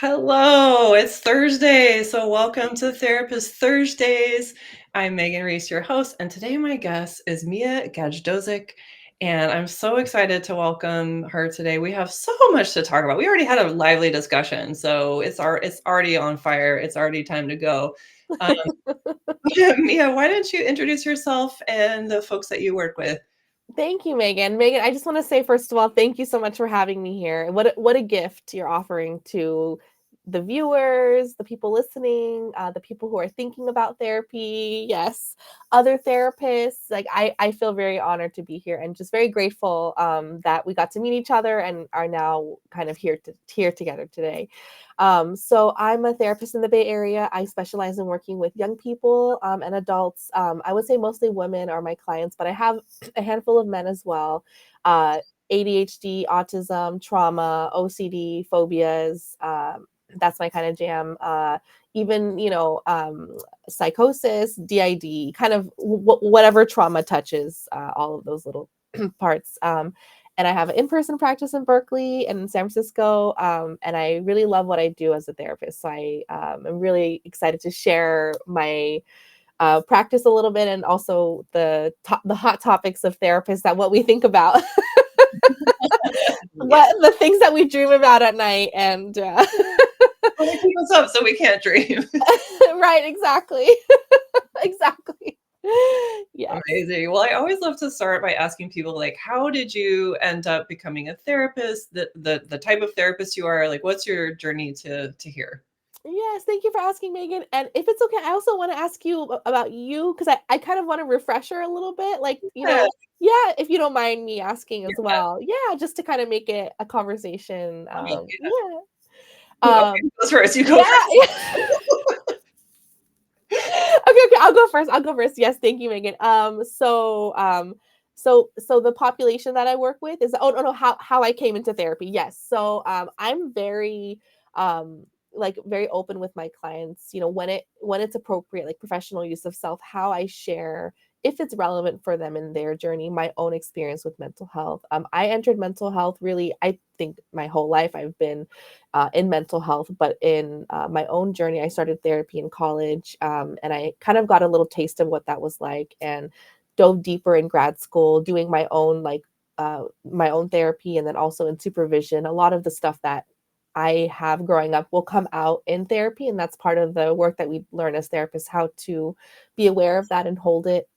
Hello, it's Thursday, so welcome to Therapist Thursdays. I'm Megan Rees, your host, and today my guest is Mia Gajdosik, and I'm so excited to welcome her today. We have so much to talk about. We already had a lively discussion, so it's already on fire. It's already time to go. Um, Mia, why don't you introduce yourself and the folks that you work with? Thank you, Megan. Megan, I just want to say, first of all, thank you so much for having me here. What a gift you're offering to the viewers, the people listening, the people who are thinking about therapy. Yes, other therapists. I feel very honored to be here and just very grateful that we got to meet each other and are now kind of here together today. So I'm a therapist in the Bay Area. I specialize in working with young people and adults. I would say mostly women are my clients, but I have a handful of men as well. Uh, ADHD, autism, trauma, OCD, phobias. That's my kind of jam. Even, psychosis, DID, kind of whatever trauma touches all of those little parts. And I have an in-person practice in Berkeley and in San Francisco. And I really love what I do as a therapist. So I am really excited to share my practice a little bit and also the hot topics of therapists, that what we think about, Yeah, what the things that we dream about at night, and well, they keep us up so we can't dream. right, exactly, exactly. Yes. Amazing. Well, I always love to start by asking people like, how did you end up becoming a therapist? The type of therapist you are, like, what's your journey to here? Yes, thank you for asking, Megan. And if it's okay, I also want to ask you about you, because I kind of want to refresher a little bit. Yeah, Yeah, if you don't mind me asking as yeah, well. Yeah, just to kind of make it a conversation. yeah. Yeah. Okay, Um, who goes first? You go yeah. first. Okay, I'll go first. I'll go first. Yes, thank you, Megan. So the population that I work with is, oh no, how I came into therapy. Yes. So I'm very very open with my clients, when it's appropriate, like professional use of self, how I share, if it's relevant for them in their journey, my own experience with mental health. I entered mental health, really, I think my whole life I've been in mental health, but in my own journey, I started therapy in college, and I kind of got a little taste of what that was like, and dove deeper in grad school, doing my own therapy, and then also in supervision. A lot of the stuff that I have growing up will come out in therapy, and that's part of the work that we learn as therapists, how to be aware of that and hold it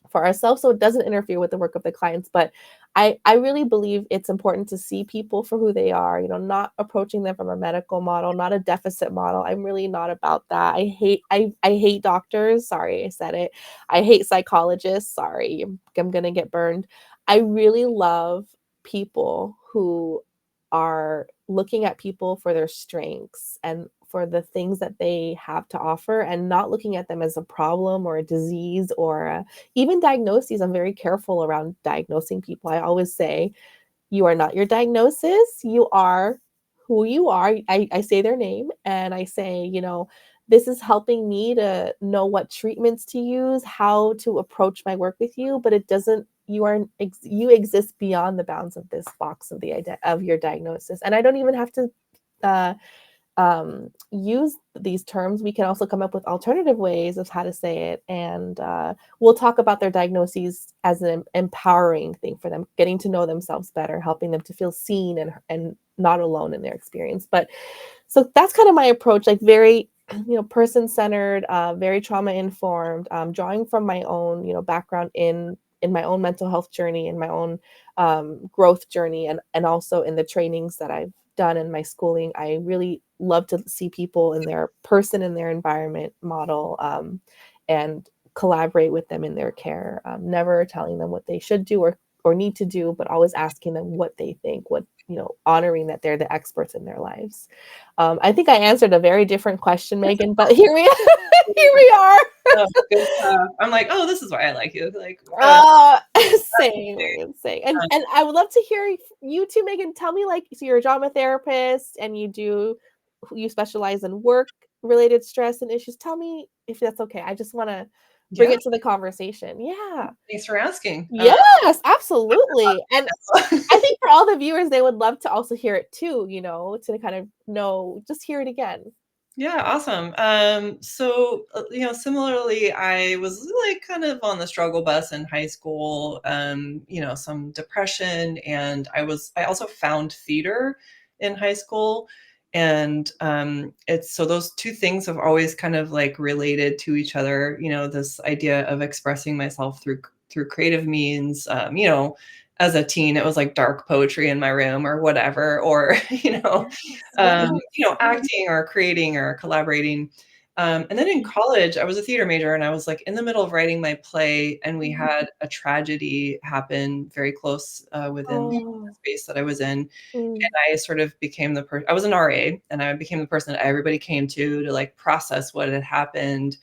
for ourselves so it doesn't interfere with the work of the clients. But I really believe it's important to see people for who they are, not approaching them from a medical model, not a deficit model. I'm really not about that. I hate doctors. Sorry, I said it. I hate psychologists. Sorry, I'm gonna get burned. I really love people who are looking at people for their strengths and for the things that they have to offer, and not looking at them as a problem or a disease or even diagnoses. I'm very careful around diagnosing people. I always say, you are not your diagnosis. You are who you are. I say their name and I say, this is helping me to know what treatments to use, how to approach my work with you, but it doesn't, you exist beyond the bounds of this box of your diagnosis. And I don't even have to uh, use these terms. We can also come up with alternative ways of how to say it. And we'll talk about their diagnoses as an empowering thing for them, getting to know themselves better, helping them to feel seen and not alone in their experience. But so that's kind of my approach, like very, person centered, very trauma informed, drawing from my own, background in my own mental health journey, in my own growth journey, and also in the trainings that I've done in my schooling. I really love to see people in their person, in their environment model, and collaborate with them in their care. Never telling them what they should do or need to do, but always asking them what they think, honoring that they're the experts in their lives. I think I answered a very different question, Megan, but here we here we are. Oh, good stuff. I'm like, oh, this is why I like you. Like, Uh, same, Megan, same. And I would love to hear you too, Megan. Tell me, like, so you're a drama therapist and you specialize in work related stress and issues. Tell me if that's okay. I just want to bring Yeah, it to the conversation. Yeah. thanks for asking. Yes, absolutely. And I think for all the viewers, they would love to also hear it too, to kind of know, just hear it again. Yeah, awesome. So, similarly, I was like kind of on the struggle bus in high school, some depression, and I also found theater in high school. And it's so those two things have always kind of like related to each other, this idea of expressing myself through creative means. As a teen, it was like dark poetry in my room or whatever, or, Yes, yes. acting or creating or collaborating. And then in Mhm, college, I was a theater major and I was like in the middle of writing my play, and we mhm. had a tragedy happen very close within the Oh, space that I was in. mm, I sort of became the person, I was an RA, and I became the person that everybody came to like process what had happened.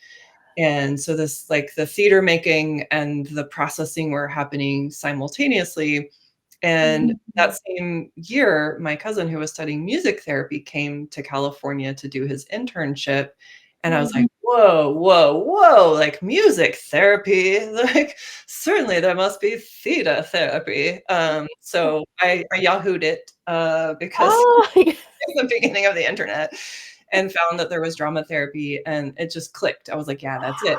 And so this like the theater making and the processing were happening simultaneously. And that mhm, same year, my cousin who was studying music therapy came to California to do his internship. And I was mm. like, whoa, whoa, whoa, like music therapy. Like, certainly there must be theta therapy. So I Yahooed it because Oh, the beginning of the internet and found that there was drama therapy, and it just clicked. I was like, yeah, that's it.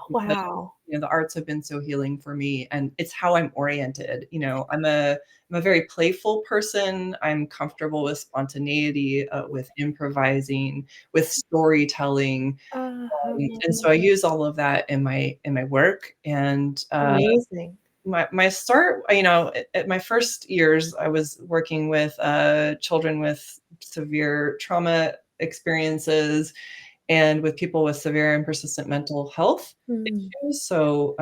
Because wow. the arts have been so healing for me, and it's how I'm oriented. I'm a very playful person. I'm comfortable with spontaneity, with improvising, with storytelling, and Uh-huh. so I use all of that in my work. And Amazing. my start, at my first years, I was working with children with severe trauma experiences and with people with severe and persistent mental health Mm, issues. So,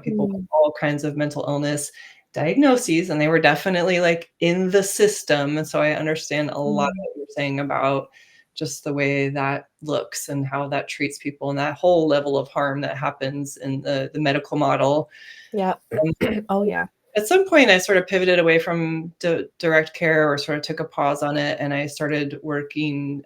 people with mm, all kinds of mental illness diagnoses, and they were definitely like in the system. And so I understand a lot of mm. what you're saying about just the way that looks and how that treats people and that whole level of harm that happens in the medical model. Yep. Um, Oh, yeah. at some point, I sort of pivoted away from direct care, or sort of took a pause on it, and I started working,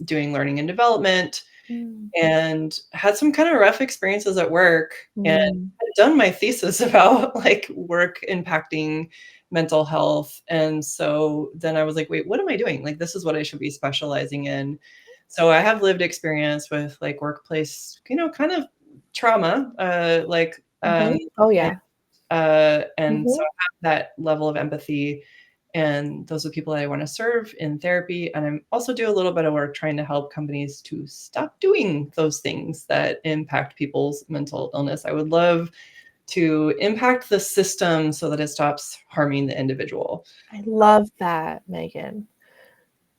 doing learning and development, Mm, and had some kind of rough experiences at work, and mm, had done my thesis about like work impacting mental health. And so then I was like, wait, what am I doing? Like, this is what I should be specializing in. So I have lived experience with like workplace, kind of trauma, mhm. Oh, yeah. and so Mhm. I have that level of empathy, and those are people that I want to serve in therapy. And I also do a little bit of work trying to help companies to stop doing those things that impact people's mental illness. I would love to impact the system so that it stops harming the individual. I love that, Megan.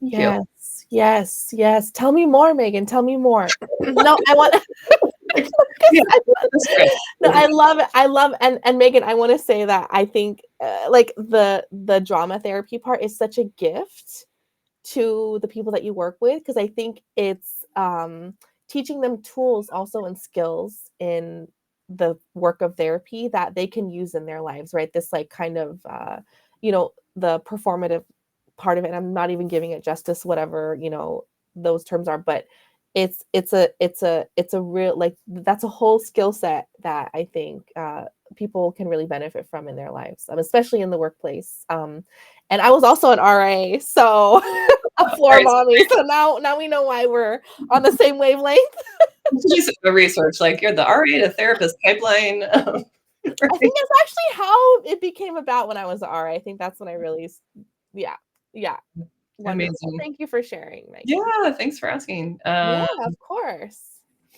Thank you. Yes, yes, yes. Tell me more, Megan, tell me more. No, I want Yeah, 'cause that's great. no, I love it. I love and Megan, I wanna say that I think, like, the drama therapy part is such a gift to the people that you work with, because I think it's, teaching them tools also and skills in the work of therapy that they can use in their lives, right? This, like, kind of, the performative part of it, I'm not even giving it justice, whatever, those terms are, but it's a real, like, that's a whole skill set that I think, people can really benefit from in their lives, especially in the workplace, and I was also an RA, so a floor Right. So mommy, so now we know why we're on the same wavelength. do some research, like you're the RA to therapist pipeline. I think Right. that's actually how it became about when I was a RA. I think that's when I really yeah, yeah, wonderful. Amazing. Thank you for sharing, Megan. Yeah, thanks for asking. Yeah, of course.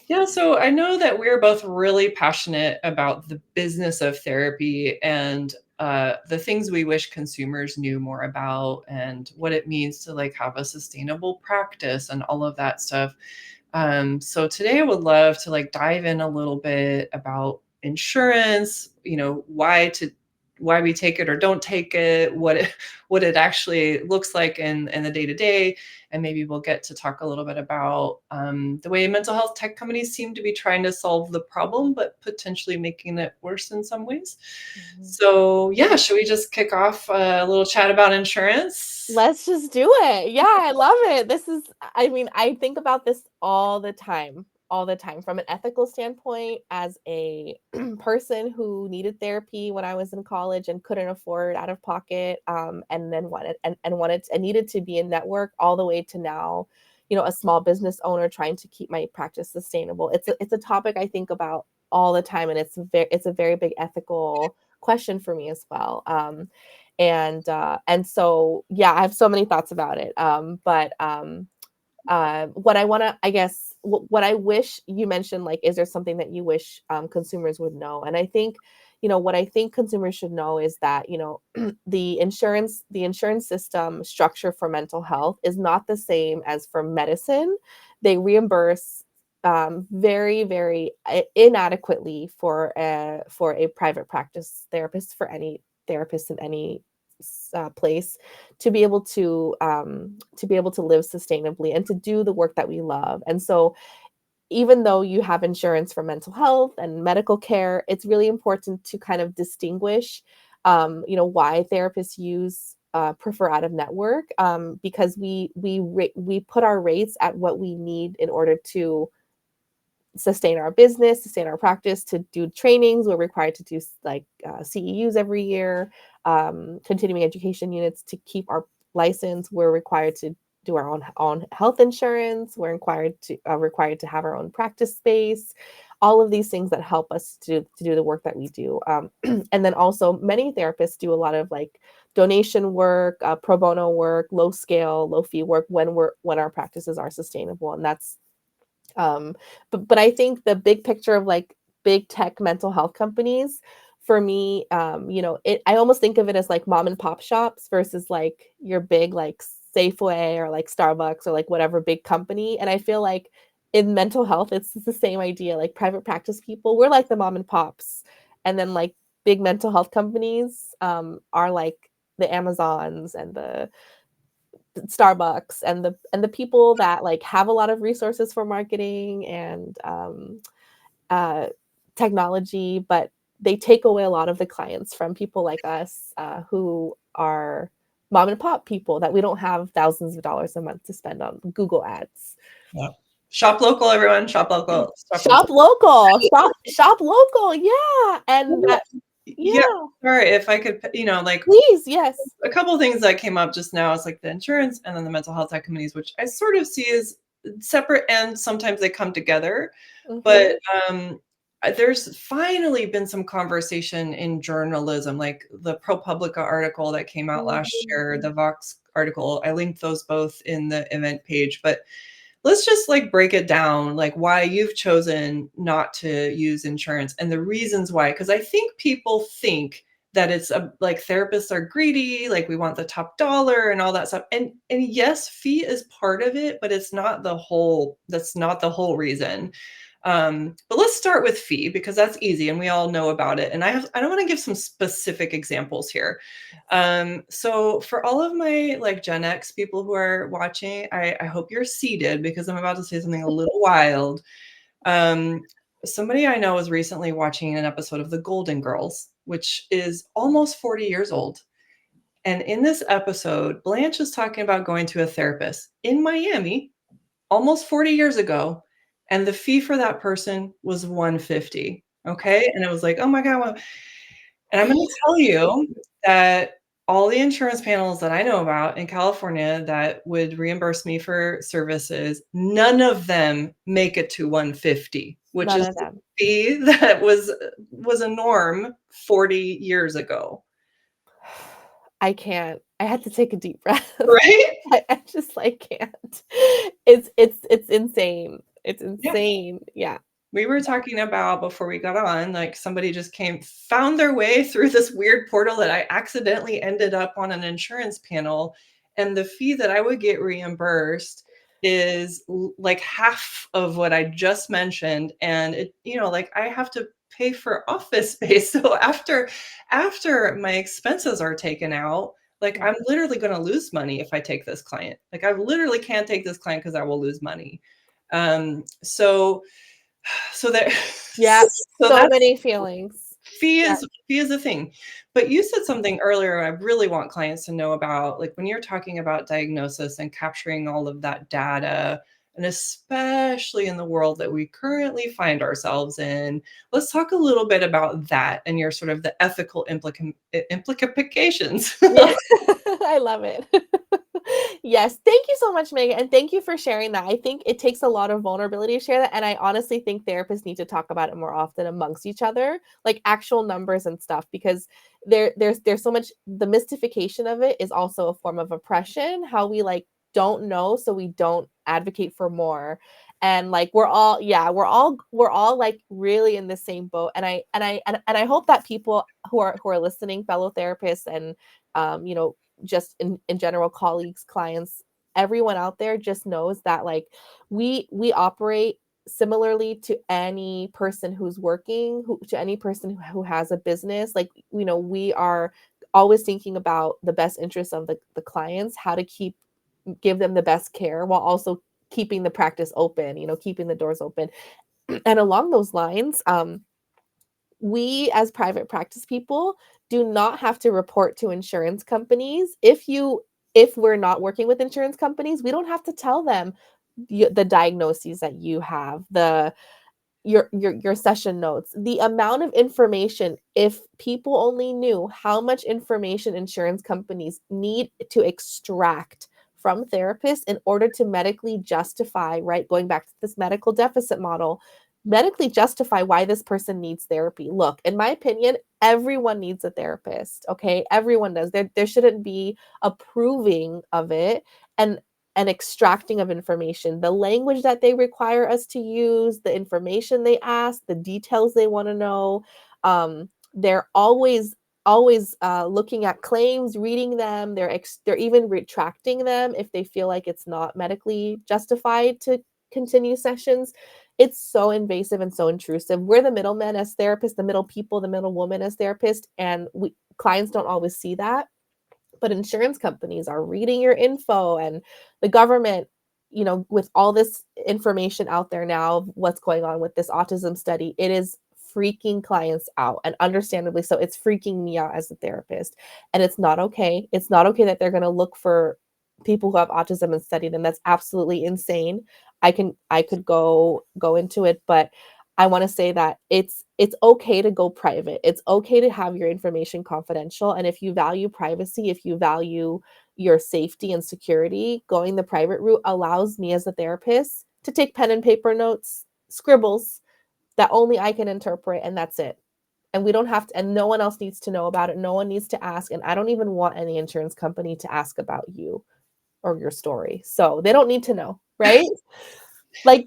Yeah, so I know that we're both really passionate about the business of therapy, and the things we wish consumers knew more about, and what it means to like have a sustainable practice and all of that stuff. So today I would love to like dive in a little bit about insurance, why we take it or don't take it, what it actually looks like in the day to day, and maybe we'll get to talk a little bit about the way mental health tech companies seem to be trying to solve the problem, but potentially making it worse in some ways. Mhm. So yeah, should we just kick off a little chat about insurance? Let's just do it. Yeah, I love it. I mean, I think about this all the time. all the time from an ethical standpoint. As a person who needed therapy when I was in college and couldn't afford out of pocket, and then wanted and needed to be in network, all the way to now, a small business owner trying to keep my practice sustainable. It's a topic I think about all the time, and it's a very big ethical question for me as well. And so yeah, I have so many thoughts about it. But what I want to, I guess, what I wish you mentioned, like, is there something that you wish consumers would know? And I think, what I think consumers should know is that, the insurance system structure for mental health is not the same as for medicine. They reimburse very, very inadequately for a private practice therapist, for any therapist in any place, to be able to live sustainably and to do the work that we love. And so, even though you have insurance for mental health and medical care, it's really important to kind of distinguish, why therapists prefer out of network, because we put our rates at what we need in order to sustain our business, sustain our practice, to do trainings. We're required to do like CEUs every year, continuing education units to keep our license. We're required to do our own health insurance. We're required to have our own practice space. All of these things that help us to do the work that we do. And then also, many therapists do a lot of like donation work, pro bono work, low scale, low fee work when our practices are sustainable, and that's but I think the big picture of like big tech mental health companies, for me, I almost think of it as like mom and pop shops versus like your big like Safeway or like Starbucks or like whatever big company. And I feel like in mental health, it's the same idea. Like private practice people, we're like the mom and pops, and then like big mental health companies are like the Amazons and the Starbucks and the people that like have a lot of resources for marketing and uh, technology, but they take away a lot of the clients from people like us, who are mom and pop people that we don't have thousands of dollars a month to spend on Google ads. Yeah. Shop local, everyone. Shop local. Shop local. Shop local. Yeah. And that, Yeah. yeah. Sorry, if I could, like Please, yes. a couple of things that came up just now is like the insurance and then the mental health tech communities, which I sort of see as separate, and sometimes they come together. Mhm. But there's finally been some conversation in journalism, like the ProPublica article that came out last year, the Vox article. I linked those both in the event page, but let's just like break it down, like why you've chosen not to use insurance and the reasons why. Because I think people think that it's like therapists are greedy, like we want the top dollar and all that stuff. And yes, fee is part of it, but it's not the whole. That's not the whole reason. But let's start with fee because that's easy and we all know about it. And I don't want to give some specific examples here. So for all of my like Gen X people who are watching, I hope you're seated because I'm about to say something a little wild. Somebody I know was recently watching an episode of The Golden Girls, which is almost 40 years old. And in this episode, Blanche is talking about going to a therapist in Miami almost 40 years ago, and the fee for that person was $150. Okay. And it was like, oh my God. Well, and I'm going to tell you that all the insurance panels that I know about in California that would reimburse me for services, none of them make it to 150, which None is of the them. fee that was a norm 40 years ago. I can't. I had to take a deep breath. Right? I just like can't. It's insane. It's Yeah. insane. Yeah. We were talking about before we got on, like somebody just found their way through this weird portal that I accidentally ended up on an insurance panel. And the fee that I would get reimbursed is like half of what I just mentioned. And it, like I have to pay for office space. So after my expenses are taken out, like Yeah. I'm literally going to lose money if I take this client. Like I literally can't take this client because I will lose money. So there, Yeah. so So that's many feelings. fee Yeah. is a thing. But you said something earlier I really want clients to know about, like when you're talking about diagnosis and capturing all of that data and especially in the world that we currently find ourselves in. Let's talk a little bit about that and your sort of the ethical implications. Yeah, I love it. Yes, thank you so much, Megan, and thank you for sharing that. I think it takes a lot of vulnerability to share that, and I honestly think therapists need to talk about it more often amongst each other, like actual numbers and stuff, because there's so much the mystification of it is also a form of oppression, how we like don't know, so we don't advocate for more. And like we're all like really in the same boat. And I hope that people who are listening, fellow therapists and you know, just in general, colleagues, clients, everyone out there just knows that like we operate similarly to any person who's working, to any person who has a business. Like, you know, we are always thinking about the best interests of the clients, how to give them the best care while also keeping the practice open, you know, keeping the doors open. And along those lines, we as private practice people do not have to report to insurance companies. If we're not working with insurance companies, we don't have to tell them the diagnoses that you have, your session notes, the amount of information. If people only knew how much information insurance companies need to extract from therapists in order to medically justify, right, going back to this medical deficit model, medically justify why this person needs therapy. Look, in my opinion, everyone needs a therapist. Okay, everyone does. There shouldn't be approving of it and extracting of information, the language that they require us to use, the information they ask, the details they want to know. They're always looking at claims, reading them. They're even retracting them if they feel like it's not medically justified to continue sessions. It's so invasive and so intrusive. We're the middlemen as therapists, the middle people, the middle woman as therapists, and clients don't always see that. But insurance companies are reading your info, and the government, you know, with all this information out there now of what's going on with this autism study, it is freaking clients out, and understandably so. It's freaking me out as a therapist, and it's not okay. It's not okay that they're going to look for people who have autism and study them. That's absolutely insane. I could go into it, but I want to say that it's okay to go private. It's okay to have your information confidential. And if you value privacy, if you value your safety and security, going the private route allows me as a therapist to take pen and paper notes, scribbles that only I can interpret, and that's it. And we don't have to, and no one else needs to know about it. No one needs to ask. And I don't even want any insurance company to ask about you or your story. So they don't need to know, right? Like,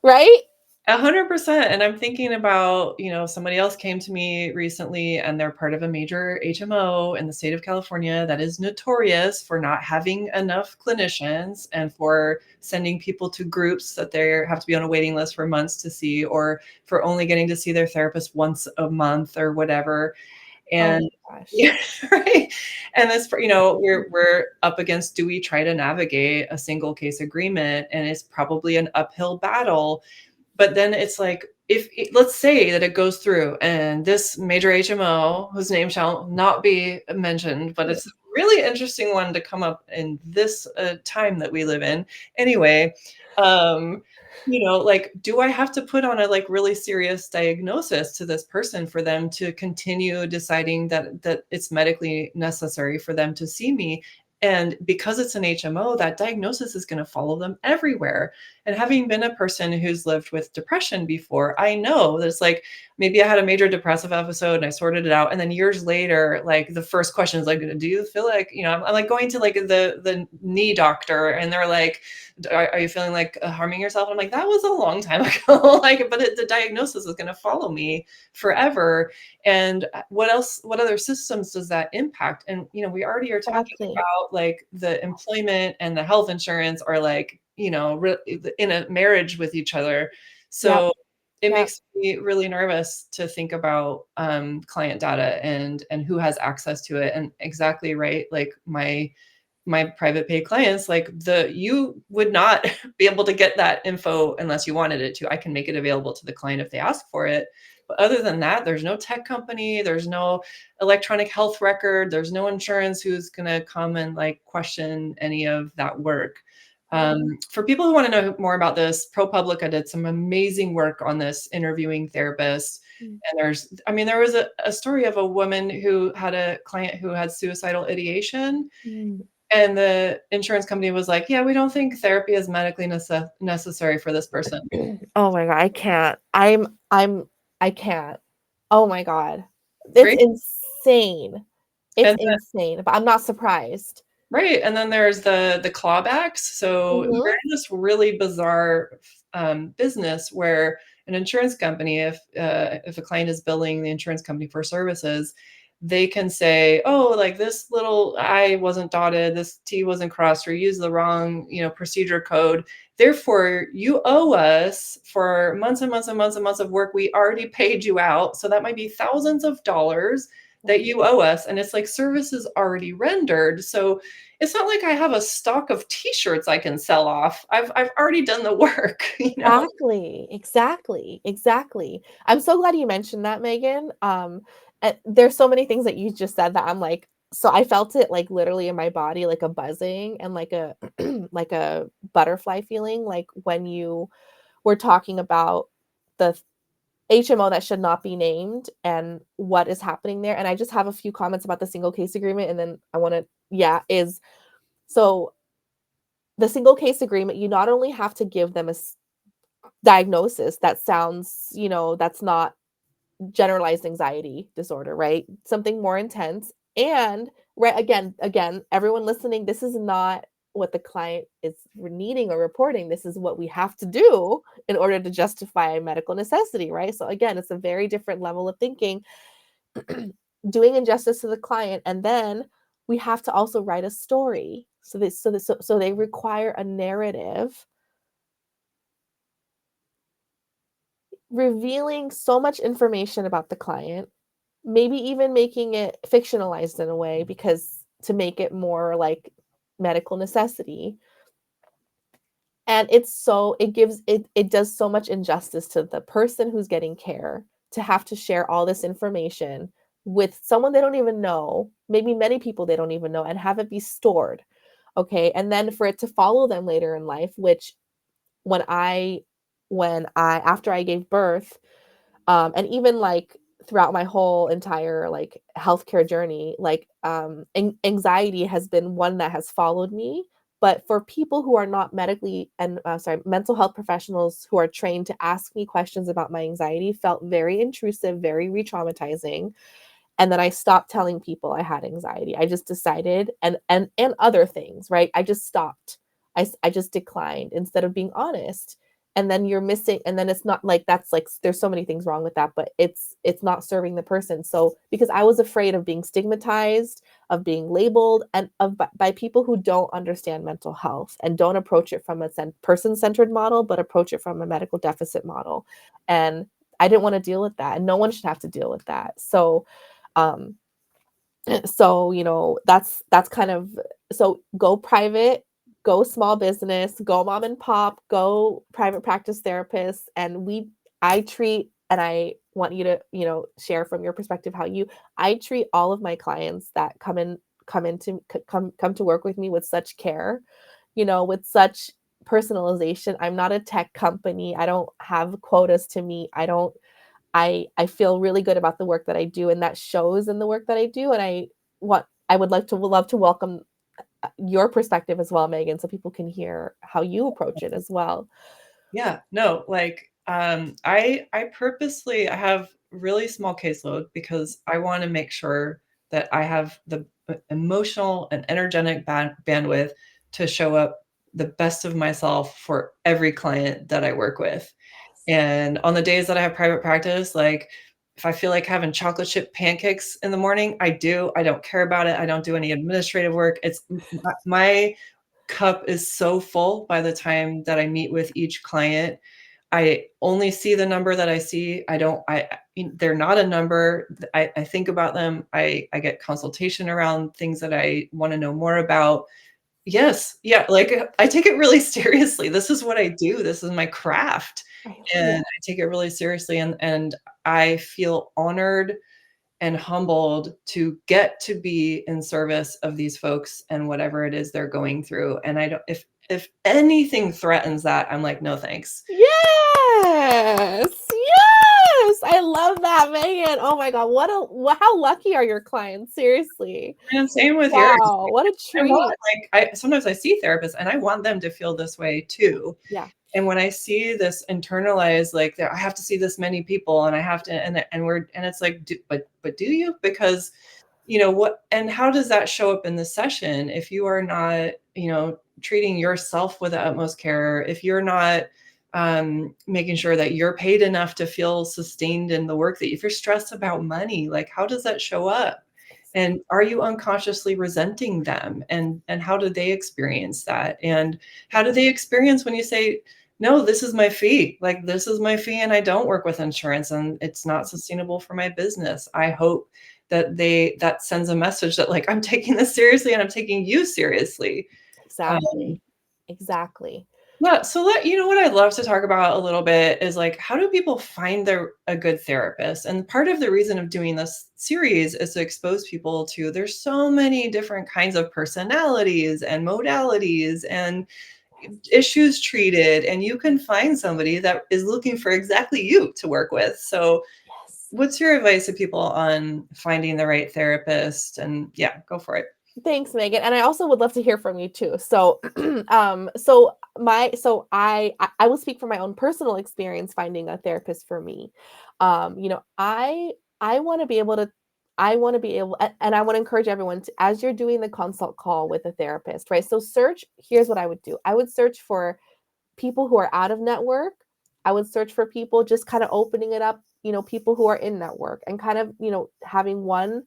right? 100%. And I'm thinking about, somebody else came to me recently and they're part of a major HMO in the state of California that is notorious for not having enough clinicians and for sending people to groups that they have to be on a waiting list for months to see, or for only getting to see their therapist once a month or whatever. Oh And my gosh. yeah, right. And this, we're up against, do we try to navigate a single case agreement? And it's probably an uphill battle. But then it's like, let's say that it goes through and this major HMO, whose name shall not be mentioned, but it's a really interesting one to come up in this time that we live in. Anyway, like, do I have to put on a like really serious diagnosis to this person for them to continue deciding that it's medically necessary for them to see me? And because it's an HMO, that diagnosis is going to follow them everywhere. And having been a person who's lived with depression before, I know that it's like, maybe I had a major depressive episode and I sorted it out. And then years later, like the first question is like, do you feel like, I'm like going to like the knee doctor and they're like, are you feeling like harming yourself? And I'm like, that was a long time ago. Like, but the diagnosis is going to follow me forever. And what other systems does that impact? And, we already are talking Exactly. about like the employment and the health insurance are like, in a marriage with each other. Yep. So it Yep. makes me really nervous to think about client data and who has access to it. And exactly right. Like my private pay clients, like you would not be able to get that info unless you wanted it to. I can make it available to the client if they ask for it. But other than that, there's no tech company, there's no electronic health record, there's no insurance who's going to come and like question any of that work. For people who want to know more about this, ProPublica did some amazing work on this interviewing therapists. Mm. And there was a story of a woman who had a client who had suicidal ideation. Mm. And the insurance company was like, yeah, we don't think therapy is medically necessary for this person. Oh my God, I can't. I can't. Oh my God. It's Great. insane. It's And insane, but I'm not surprised. right, and then there's the clawbacks. So Mhm. we're in this really bizarre business where an insurance company, if a client is billing the insurance company for services, they can say, "Oh, like this little I wasn't dotted, this T wasn't crossed, or use the wrong, procedure code. Therefore, you owe us for months and months and months and months of work. We already paid you out, so that might be thousands of dollars." That you owe us, and it's like services already rendered. So it's not like I have a stock of t-shirts I can sell off. I've already done the work, you know? Exactly, exactly, exactly. I'm so glad you mentioned that, Megan. There's so many things that you just said that I'm like, so I felt it like literally in my body, like a buzzing and like a like a butterfly feeling, like when you were talking about the HMO that should not be named and what is happening there. And I just have a few comments about the single case agreement, and then I want to, yeah, is so the single case agreement, you not only have to give them a diagnosis that sounds, that's not generalized anxiety disorder, right? Something more intense. And right, again, everyone listening, this is not what the client is needing or reporting. This is what we have to do in order to justify medical necessity, right? So again, it's a very different level of thinking, doing injustice to the client, and then we have to also write a story. So they require a narrative revealing so much information about the client, maybe even making it fictionalized in a way because to make it more like medical necessity. And it does so much injustice to the person who's getting care to have to share all this information with someone they don't even know, maybe many people they don't even know, and have it be stored. Okay. And then for it to follow them later in life, which when I after I gave birth, and even like throughout my whole entire like healthcare journey, like anxiety has been one that has followed me. But for people who are not medically and sorry, mental health professionals who are trained to ask me questions about my anxiety felt very intrusive, very re-traumatizing. And then I stopped telling people I had anxiety. I just decided, and other things, right? I just stopped. I just declined instead of being honest. And then you're missing, and then it's not like that's like there's so many things wrong with that, but it's not serving the person. So because I was afraid of being stigmatized, of being labeled, and by people who don't understand mental health and don't approach it from a person-centered model, but approach it from a medical deficit model. And I didn't want to deal with that, and no one should have to deal with that. Um, so, that's kind of, so go private, go small business, go mom and pop, go private practice therapist. I treat, and I want you to, share from your perspective I treat all of my clients that come to work with me with such care, with such personalization. I'm not a tech company. I don't have quotas to meet. I feel really good about the work that I do, and that shows in the work that I do. And I would love to welcome your perspective as well, Megan, so people can hear how you approach it as well. Yeah, no, like, I have really small caseload because I wanna make sure that I have the emotional and energetic bandwidth to show up the best of myself for every client that I work with. Yes. And on the days that I have private practice, like, if I feel like having chocolate chip pancakes in the morning, I do. I don't care about it. I don't do any administrative work. It's my cup is so full by the time that I meet with each client. I only see the number that I see. I don't they're not a number. I think about them. I get consultation around things that I wanna know more about. Yes, yeah, like, I take it really seriously. This is what I do. This is my craft, Right. and Yeah. I take it really seriously, and I feel honored and humbled to get to be in service of these folks and whatever it is they're going through. And I don't, if anything threatens that, I'm like, no, thanks. Yes. Yes. I love that, Megan. Oh my God. How lucky are your clients? Seriously. And same with yours. Wow. What a I want, treat. like, I sometimes I see therapists and I want them to feel this way too. Yeah. And when I see this internalized, like, that I have to see this many people and I have to, and it's like, but do you? Because, what, and how does that show up in the session if you are not, treating yourself with the utmost care, if you're not making sure that you're paid enough to feel sustained in the work, that if you're stressed about money, like, how does that show up? And are you unconsciously resenting them? And how do they experience that? And how do they experience when you say, no, this is my fee. Like, this is my fee, and I don't work with insurance, and it's not sustainable for my business. I hope that sends a message that, like, I'm taking this seriously and I'm taking you seriously. Um, Exactly. Exactly. yeah, so what I'd love to talk about a little bit is, like, how do people find a good therapist? And part of the reason of doing this series is to expose people to, there's so many different kinds of personalities and modalities and issues treated, and you can find somebody that is looking for exactly you to work with. So Yes. what's your advice to people on finding the right therapist? And yeah, go for it. Thanks, Megan. And I also would love to hear from you too. So, so I will speak from my own personal experience finding a therapist for me. You know, I want to be able to, I want to be able, and I want to encourage everyone to, as you're doing the consult call with a therapist, right? So here's what I would do. I would search for people who are out of network. I would search for people just kind of opening it up, people who are in network and kind of, having one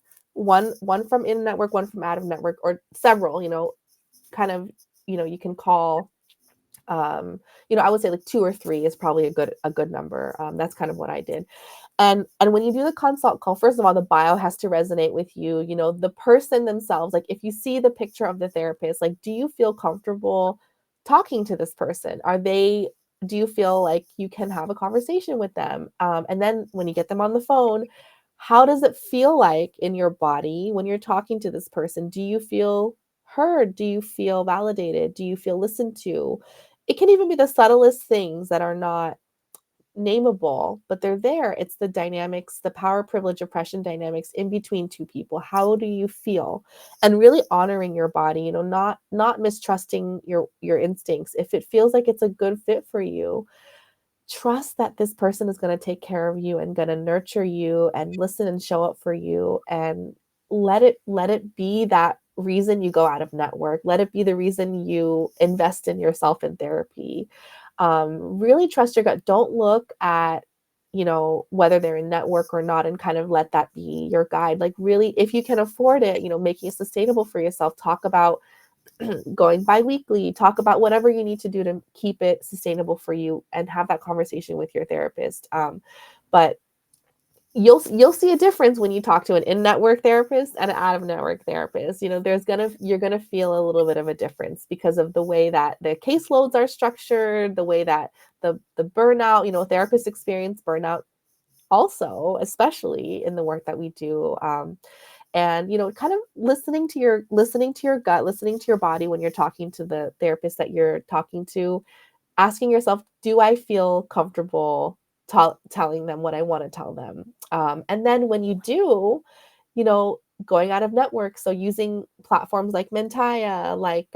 from in network, one from out of network, or several, kind of, you can call, I would say like 2 or 3 is probably a good number. That's kind of what I did. And when you do the consult call, first of all, the bio has to resonate with you, the person themselves. Like, if you see the picture of the therapist, like, do you feel comfortable talking to this person? Do you feel like you can have a conversation with them? And then when you get them on the phone, how does it feel like in your body when you're talking to this person? Do you feel heard? Do you feel validated? Do you feel listened to? It can even be the subtlest things that are not nameable, but they're there. It's the dynamics, the power, privilege, oppression dynamics in between two people. How do you feel? And really honoring your body, not mistrusting your instincts. If it feels like it's a good fit for you, trust that this person is going to take care of you and going to nurture you and listen and show up for you, and let it be that reason you go out of network. Let it be the reason you invest in yourself in therapy. Really trust your gut. Don't look at whether they're in network or not and kind of let that be your guide. Like, really, if you can afford it, making it sustainable for yourself. Talk about going bi-weekly, talk about whatever you need to do to keep it sustainable for you, and have that conversation with your therapist. But you'll see a difference when you talk to an in-network therapist and an out-of-network therapist. You're gonna feel a little bit of a difference because of the way that the caseloads are structured, the way that the burnout, therapists experience burnout also, especially in the work that we do. And kind of listening to your gut, listening to your body when you're talking to the therapist that you're talking to, asking yourself, do I feel comfortable telling them what I want to tell them? And then when you do, going out of network, so using platforms like Mentaya, like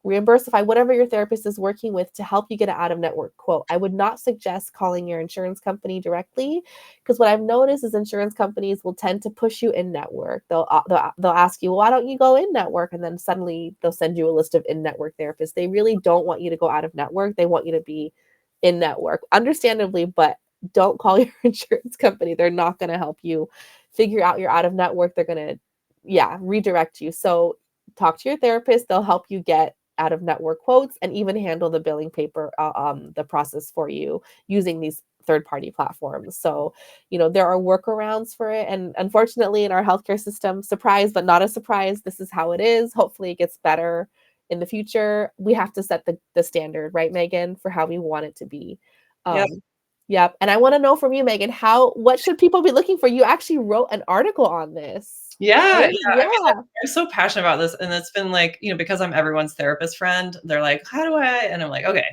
Reimbursify, whatever your therapist is working with to help you get an out of network quote. I would not suggest calling your insurance company directly, because what I've noticed is insurance companies will tend to push you in network. They'll ask you, well, why don't you go in network? And then suddenly they'll send you a list of in network therapists. They really don't want you to go out of network. They want you to be in network, understandably, but don't call your insurance company. They're not going to help you figure out your out of network. They're going to, redirect you. So talk to your therapist. They'll help you get out of network quotes and even handle the billing paper, the process for you using these third-party platforms. So, there are workarounds for it. And unfortunately, in our healthcare system, surprise, but not a surprise, this is how it is. Hopefully it gets better in the future. We have to set the standard, right, Megan, for how we want it to be. Yeah. Um, Yep. And I want to know from you, Megan, what should people be looking for? You actually wrote an article on this. Yeah, yeah. I mean, like, Yeah. I'm so passionate about this, and it's been like, because I'm everyone's therapist friend, they're like, "How do I?" And I'm like, "Okay,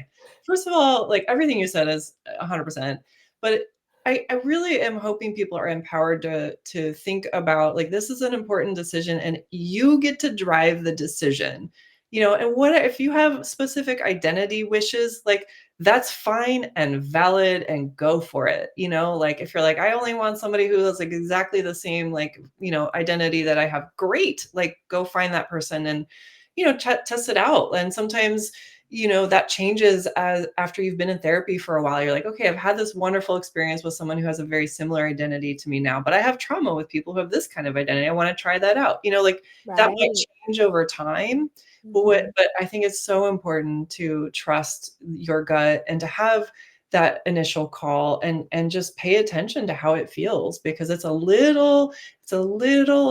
first of all, like everything you said is 100%, but I really am hoping people are empowered to think about like this is an important decision, and you get to drive the decision, And what if you have specific identity wishes, like that's fine and valid and go for it. Like if you're like, I only want somebody who has like exactly the same, like, identity that I have, great, like go find that person and, test it out. And sometimes, that changes as after you've been in therapy for a while. You're like, okay, I've had this wonderful experience with someone who has a very similar identity to me now, but I have trauma with people who have this kind of identity. I want to try that out. Like that might Right. change over time. Mhm. But I think it's so important to trust your gut and to have that initial call and just pay attention to how it feels, because it's a little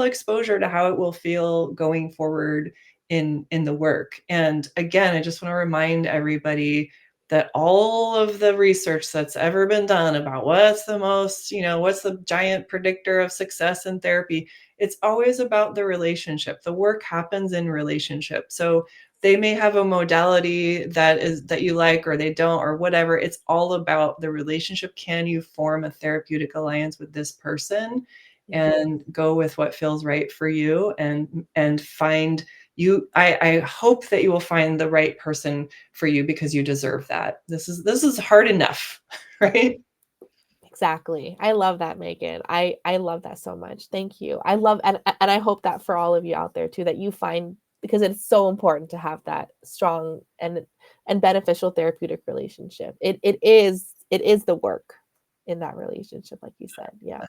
exposure to how it will feel going forward in the work. And again, I just want to remind everybody that all of the research that's ever been done about what's the giant predictor of success in therapy, it's always about the relationship. The work happens in relationship. So they may have a modality that you like or they don't or whatever. It's all about the relationship. Can you form a therapeutic alliance with this person Mhm. and go with what feels right for you and find you I hope that you will find the right person for you because you deserve that. This is hard enough, right? Exactly. I love that, Megan. I love that so much. Thank you. I love and I hope that for all of you out there too, that you find because it's so important to have that strong and beneficial therapeutic relationship. It is the work in that relationship, like you said. Yeah.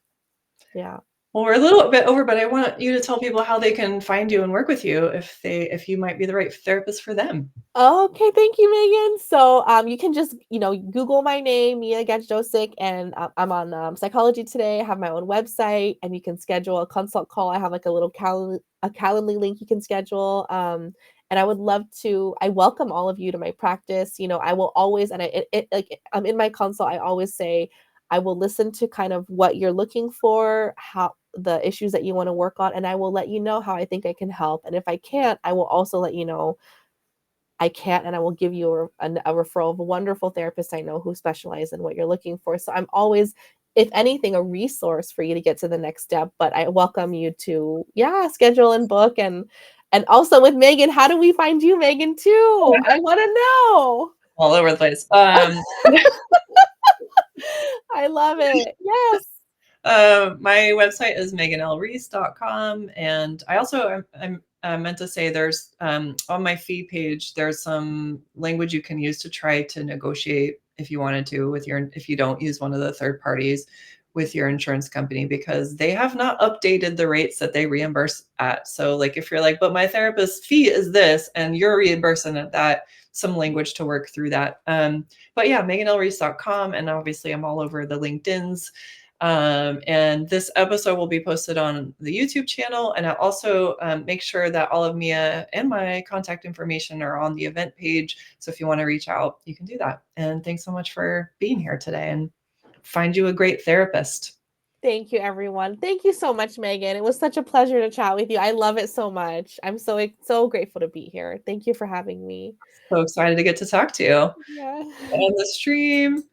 Yeah. Well, we're a little bit over, but I want you to tell people how they can find you and work with you if you might be the right therapist for them. Okay, thank you, Megan. So, you can just, Google my name, Mia Gajdosik, and I'm on Psychology Today. I have my own website, and you can schedule a consult call. I have like a little Calendly link you can schedule. And I would love to. I welcome all of you to my practice. I will always, and like I'm in my consult. I always say I will listen to kind of what you're looking for, how the issues that you want to work on, and I will let you know how I think I can help. And if I can't, I will also let you know I can't, and I will give you a referral of a wonderful therapist I know who specialize in what you're looking for. So I'm always, if anything, a resource for you to get to the next step. But I welcome you to, yeah, schedule and book and also with Megan, how do we find you, Megan, too? I want to know. All over the place. I love it. Yes. My website is meganlrees.com. And I also I meant to say there's on my fee page, there's some language you can use to try to negotiate if you wanted to if you don't use one of the third parties with your insurance company, because they have not updated the rates that they reimburse at. So like if you're like, but my therapist fee is this and you're reimbursing at that, some language to work through that. But yeah, meganlrees.com. And obviously I'm all over the LinkedIn's. And this episode will be posted on the YouTube channel. And I'll also make sure that all of Mia and my contact information are on the event page. So if you want to reach out, you can do that. And thanks so much for being here today, and find you a great therapist. Thank you, everyone. Thank you so much, Megan. It was such a pleasure to chat with you. I love it so much. I'm so grateful to be here. Thank you for having me. So excited to get to talk to you Yeah. on the stream.